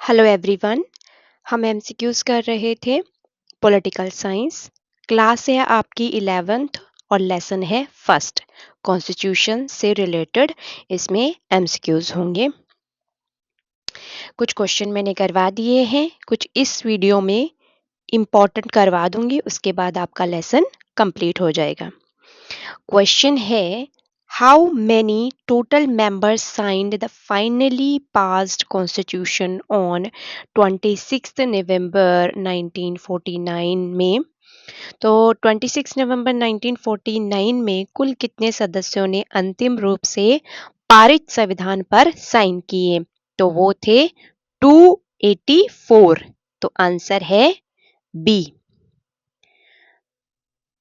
Hello everyone. हम MCQs कर रहे थे पॉलिटिकल साइंस। क्लास है आपकी 11th और लेसन है फर्स्ट, कॉन्स्टिट्यूशन से रिलेटेड। इसमें एमसीक्यूज होंगे। कुछ क्वेश्चन मैंने करवा दिए हैं, कुछ इस वीडियो में इम्पॉर्टेंट करवा दूंगी, उसके बाद आपका लेसन कंप्लीट हो जाएगा। क्वेश्चन है, how many total members signed the finally passed constitution on 26 नवंबर 1949 में। तो 26 नवंबर 1949 में कुल कितने सदस्यों ने अंतिम रूप से पारित संविधान पर साइन किए? तो वो थे 284। तो आंसर है बी।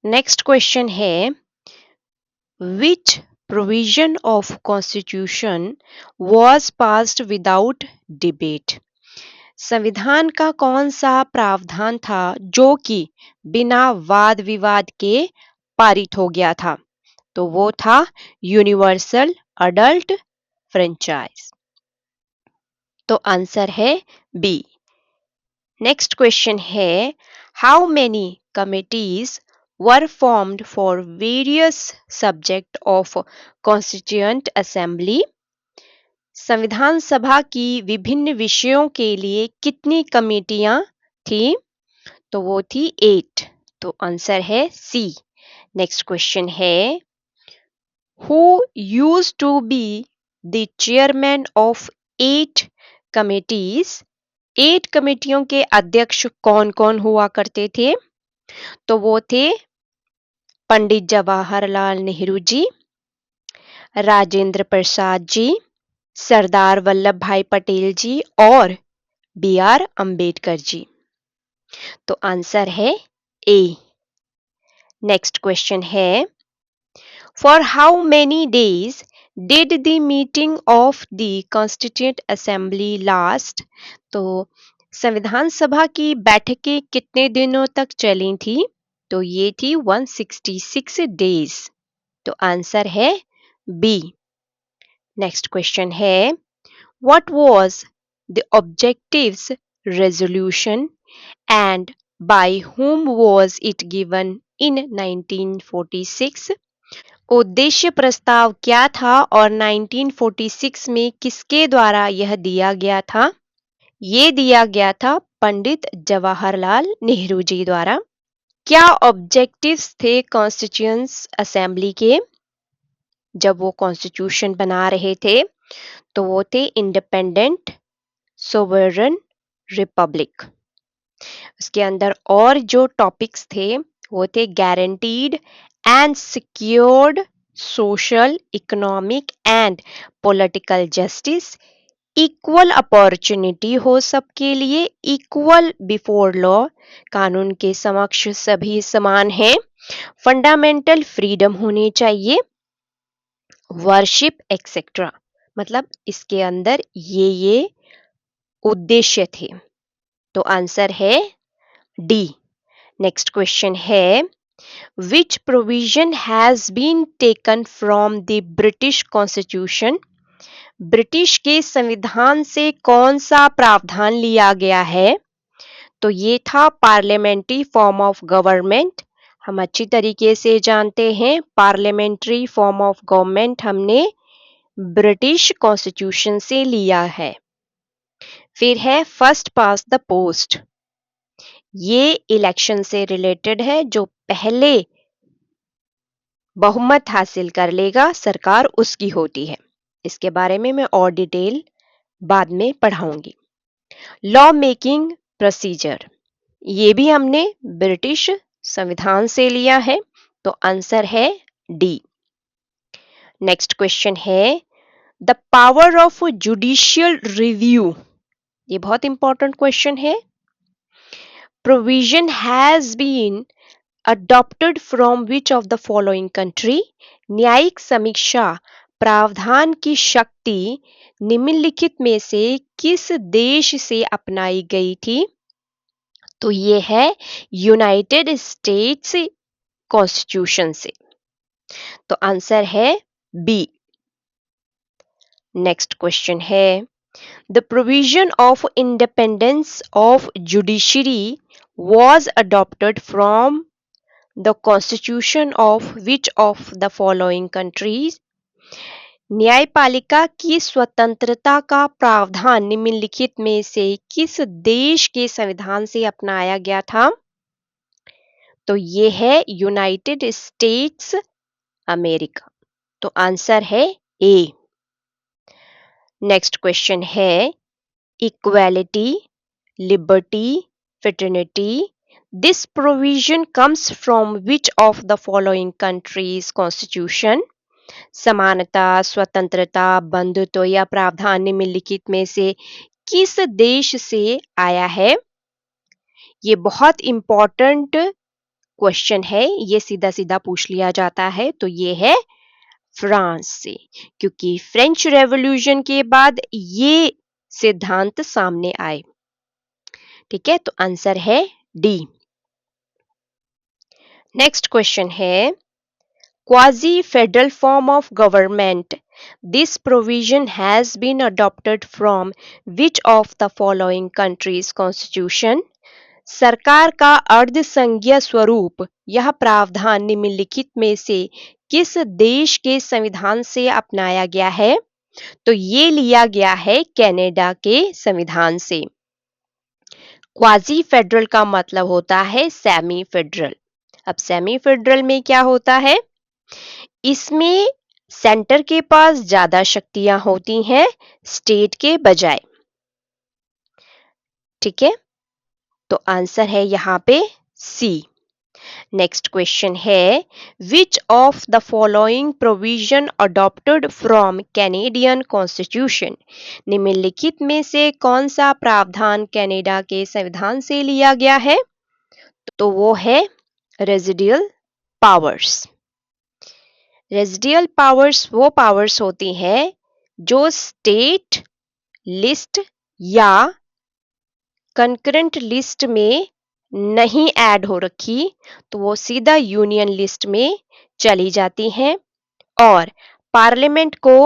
नेक्स्ट क्वेश्चन है, which provision of constitution was passed without debate? संविधान का कौन सा प्रावधान था जो कि बिना वाद विवाद के पारित हो गया था? तो वो था यूनिवर्सल अडल्ट फ्रेंचाइज। तो आंसर है बी। नेक्स्ट क्वेश्चन है, how many committees were formed for various subject of constituent assembly? संविधान सभा की विभिन्न विषयों के लिए कितनी कमेटियां थी? तो वो थी 8। तो आंसर है सी। नेक्स्ट क्वेश्चन है, who used to be the chairman of 8 committees? 8 कमेटियों के अध्यक्ष कौन कौन हुआ करते थे? तो वो थे पंडित जवाहरलाल नेहरू जी, राजेंद्र प्रसाद जी, सरदार वल्लभ भाई पटेल जी और बी आर अंबेडकर जी। तो आंसर है ए। नेक्स्ट क्वेश्चन है, for how many days did the meeting of the constituent assembly last? तो संविधान सभा की बैठकें कितने दिनों तक चली थी? तो ये थी 166 डेज। तो आंसर है बी। नेक्स्ट क्वेश्चन है, what was the objectives resolution and by whom was it given in 1946? उद्देश्य प्रस्ताव क्या था और 1946 में किसके द्वारा यह दिया गया था? ये दिया गया था पंडित जवाहरलाल नेहरू जी द्वारा। क्या ऑब्जेक्टिव्स थे कॉन्स्टिट्यूएंट असेंबली के जब वो कॉन्स्टिट्यूशन बना रहे थे? तो वो थे इंडिपेंडेंट, सोवरेन, रिपब्लिक। उसके अंदर और जो टॉपिक्स थे वो थे guaranteed and secured social, economic and political justice, equal opportunity हो सबके लिए, इक्वल बिफोर लॉ, कानून के समक्ष सभी समान हैं, फंडामेंटल फ्रीडम होनी चाहिए, वर्शिप एक्सेट्रा। मतलब इसके अंदर ये उद्देश्य थे। तो आंसर है डी। नेक्स्ट क्वेश्चन है, which provision has been taken from the British constitution? British के संविधान से कौन सा प्रावधान लिया गया है? तो ये था पार्लियामेंट्री फॉर्म ऑफ गवर्नमेंट। हम अच्छी तरीके से जानते हैं पार्लियामेंट्री फॉर्म ऑफ गवर्नमेंट हमने ब्रिटिश कॉन्स्टिट्यूशन से लिया है। फिर है फर्स्ट पास द पोस्ट। ये इलेक्शन से रिलेटेड है, जो पहले बहुमत हासिल कर लेगा सरकार उसकी होती है। इसके बारे में मैं और डिटेल बाद में पढ़ाऊंगी। लॉ मेकिंग प्रोसीजर, ये भी हमने ब्रिटिश संविधान से लिया है। तो आंसर है डी। नेक्स्ट क्वेश्चन है, the power of judicial review, ये बहुत इंपॉर्टेंट क्वेश्चन है। Provision has been adopted from which of the following country? न्यायिक समीक्षा प्रावधान की शक्ति निम्नलिखित में से किस देश से अपनाई गई थी? तो ये है यूनाइटेड स्टेट्स कॉन्स्टिट्यूशन से। तो आंसर है बी। नेक्स्ट क्वेश्चन है, The provision of independence of judiciary was adopted from the constitution of which of the following countries? न्यायपालिका की स्वतंत्रता का प्रावधान निम्नलिखित में से किस देश के संविधान से अपनाया गया था? तो ये है यूनाइटेड स्टेट्स अमेरिका। तो आंसर है ए। नेक्स्ट क्वेश्चन है equality, liberty, fraternity, this provision comes from which of the following countries constitution? समानता, स्वतंत्रता, बंधुत्व या प्रावधान निम्नलिखित में से किस देश से आया है? ये बहुत इंपॉर्टेंट क्वेश्चन है, ये सीधा सीधा पूछ लिया जाता है। तो ये है फ्रांस से, क्योंकि फ्रेंच रेवोल्यूशन के बाद ये सिद्धांत सामने आए। ठीक है, तो आंसर है डी। नेक्स्ट क्वेश्चन है quasi federal form of government, this provision has been adopted from which of the following countries constitution? सरकार का अर्ध संघीय स्वरूप यह प्रावधान निम्नलिखित में से किस देश के संविधान से अपनाया गया है? तो ये लिया गया है कनाडा के संविधान से। क्वाजी फेडरल का मतलब होता है सेमी फेडरल। अब सेमी फेडरल में क्या होता है? इसमें सेंटर के पास ज्यादा शक्तियां होती हैं स्टेट के बजाय। ठीक है, तो आंसर है यहां पे सी। नेक्स्ट क्वेश्चन है विच of the following provision adopted from Canadian constitution? निम्नलिखित में से कौन सा प्रावधान कनाडा के संविधान से लिया गया है? तो वो है रेजिडियल पावर्स। रेजिडियल पावर्स वो पावर्स होती हैं जो स्टेट लिस्ट या कंकरेंट लिस्ट में नहीं ऐड हो रखी, तो वो सीधा यूनियन लिस्ट में चली जाती हैं और पार्लियामेंट को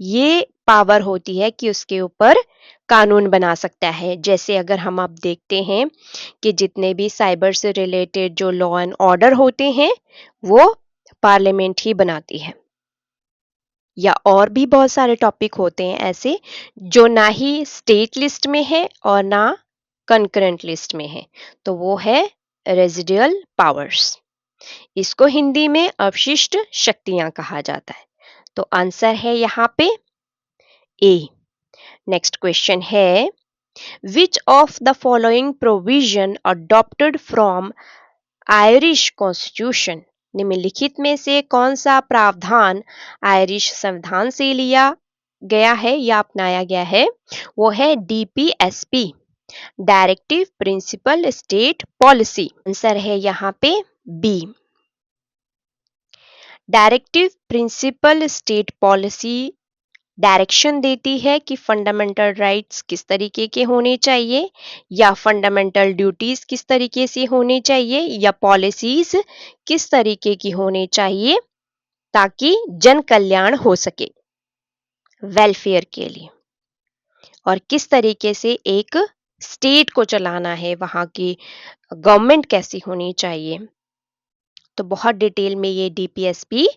ये पावर होती है कि उसके ऊपर कानून बना सकता है। जैसे अगर हम अब देखते हैं कि जितने भी साइबर से रिलेटेड जो लॉ एंड ऑर्डर होते हैं वो पार्लियामेंट ही बनाती है, या और भी बहुत सारे टॉपिक होते हैं ऐसे जो ना ही स्टेट लिस्ट में है और ना कंकरेंट लिस्ट में है, तो वो है रेजिडियल पावर्स। इसको हिंदी में अवशिष्ट शक्तियां कहा जाता है। तो आंसर है यहाँ पे ए। नेक्स्ट क्वेश्चन है विच of the following provision adopted from Irish constitution? निम्नलिखित में से कौन सा प्रावधान आयरिश संविधान से लिया गया है या अपनाया गया है? वो है DPSP, directive principle state policy. Answer है यहाँ पे B. Directive principle state policy direction देती है कि फंडामेंटल राइट्स किस तरीके के होने चाहिए या फंडामेंटल ड्यूटीज किस तरीके से होनी चाहिए या पॉलिसीज किस तरीके की होनी चाहिए ताकि जन कल्याण हो सके वेलफेयर के लिए, और किस तरीके से एक स्टेट को चलाना है, वहां की गवर्नमेंट कैसी होनी चाहिए। तो बहुत डिटेल में ये डीपीएसपी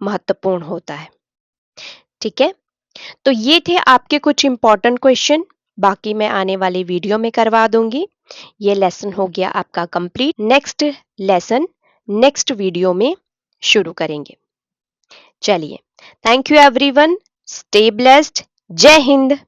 महत्वपूर्ण होता है। ठीक है, तो ये थे आपके कुछ इंपॉर्टेंट क्वेश्चन, बाकी मैं आने वाली वीडियो में करवा दूंगी। ये लेसन हो गया आपका complete. Next lesson next video में शुरू करेंगे। चलिए, thank you everyone, stay blessed, जय हिंद।